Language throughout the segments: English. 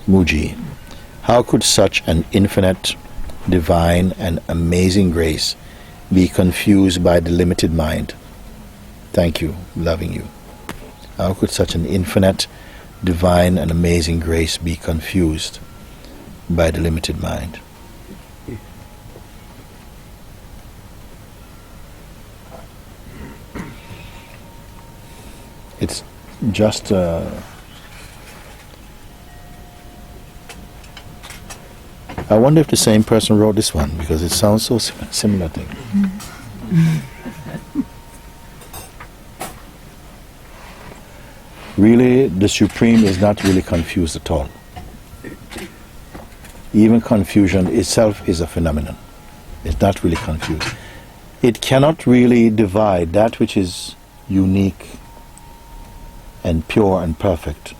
Mooji, how could such an infinite, divine and amazing grace be confused by the limited mind? Thank you, loving you. How could such an infinite, divine and amazing grace be confused by the limited mind? It's just I wonder if the same person wrote this one, because it sounds so similar thing. Really, the Supreme is not really confused at all. Even confusion itself is a phenomenon. It's not really confused. It cannot really divide that which is unique and pure and perfect.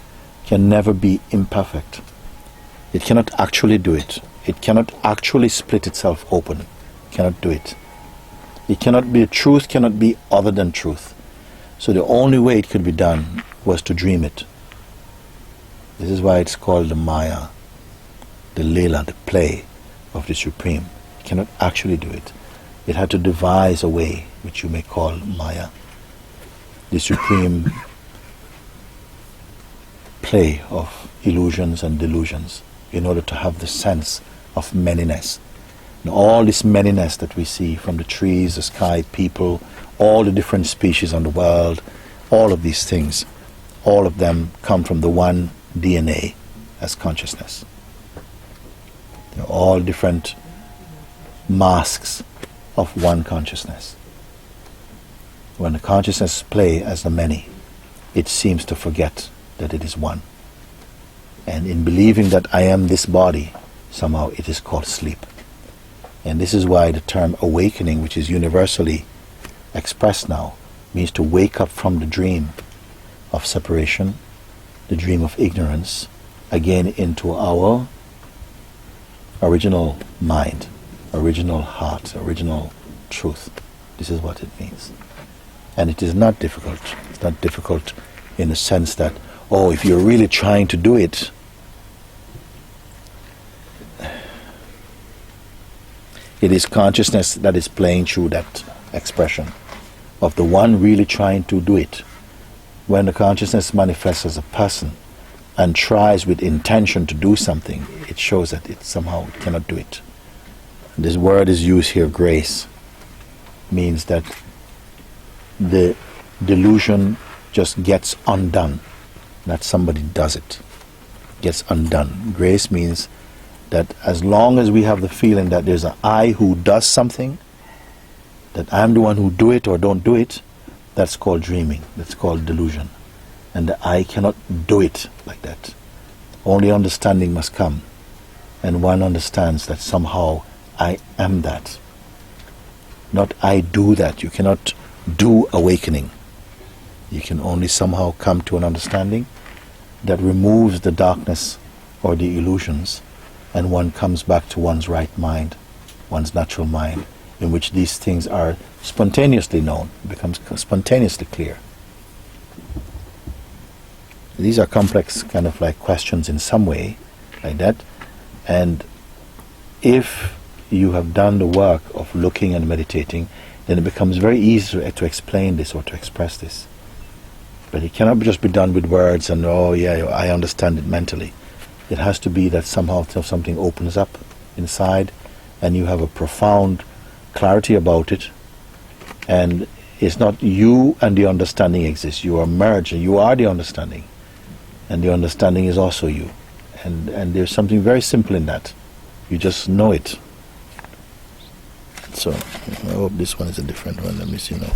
Can never be imperfect. It cannot actually do it. It cannot actually split itself open. It cannot do it. It cannot be, truth cannot be other than truth. So the only way it could be done was to dream it. This is why it's called the Maya, the Leela, the play of the Supreme. It cannot actually do it. It had to devise a way which you may call Maya, the Supreme play of illusions and delusions, in order to have the sense of manyness. And all this manyness that we see from the trees, the sky, people, all the different species on the world, all of these things, all of them come from the one DNA as consciousness. They're all different masks of one consciousness. When the consciousness plays as the many, it seems to forget that it is one. And in believing that I am this body, somehow it is called sleep. And this is why the term awakening, which is universally expressed now, means to wake up from the dream of separation, the dream of ignorance, again into our original mind, original heart, original truth. This is what it means. And it is not difficult. It's not difficult in the sense that, oh, if you're really trying to do it, it is consciousness that is playing through that expression of the one really trying to do it. When the consciousness manifests as a person and tries with intention to do something, it shows that it somehow cannot do it. This word is used here, grace, means that the delusion just gets undone, not somebody does it. Gets undone. Grace means that as long as we have the feeling that there's an I who does something, that I'm the one who do it or don't do it, that's called dreaming, that's called delusion. And the I cannot do it like that. Only understanding must come. And one understands that somehow I am that. Not I do that. You cannot do awakening. You can only somehow come to an understanding that removes the darkness or the illusions, and one comes back to one's right mind, one's natural mind, in which these things are spontaneously known, becomes spontaneously clear. These are complex kind of like questions in some way, like that. And if you have done the work of looking and meditating, then it becomes very easy to explain this or to express this. But it cannot just be done with words and, oh yeah, I understand it mentally. It has to be that somehow something opens up inside and you have a profound clarity about it, and it's not you and the understanding exists. You are merged and you are the understanding, and the understanding is also you. And there's something very simple in that. You just know it. So I hope this one is a different one. Let me see now.